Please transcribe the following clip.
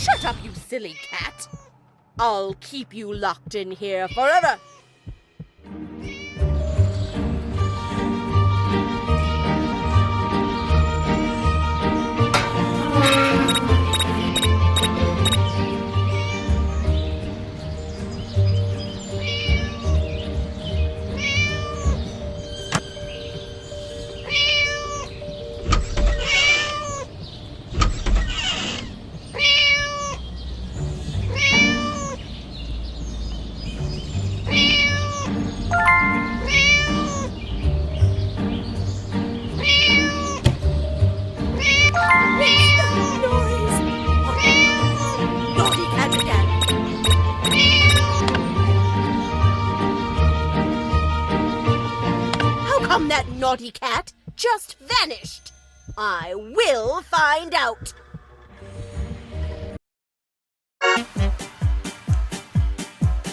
Shut up, you silly cat. I'll keep you locked in here forever. That naughty cat just vanished. I will find out.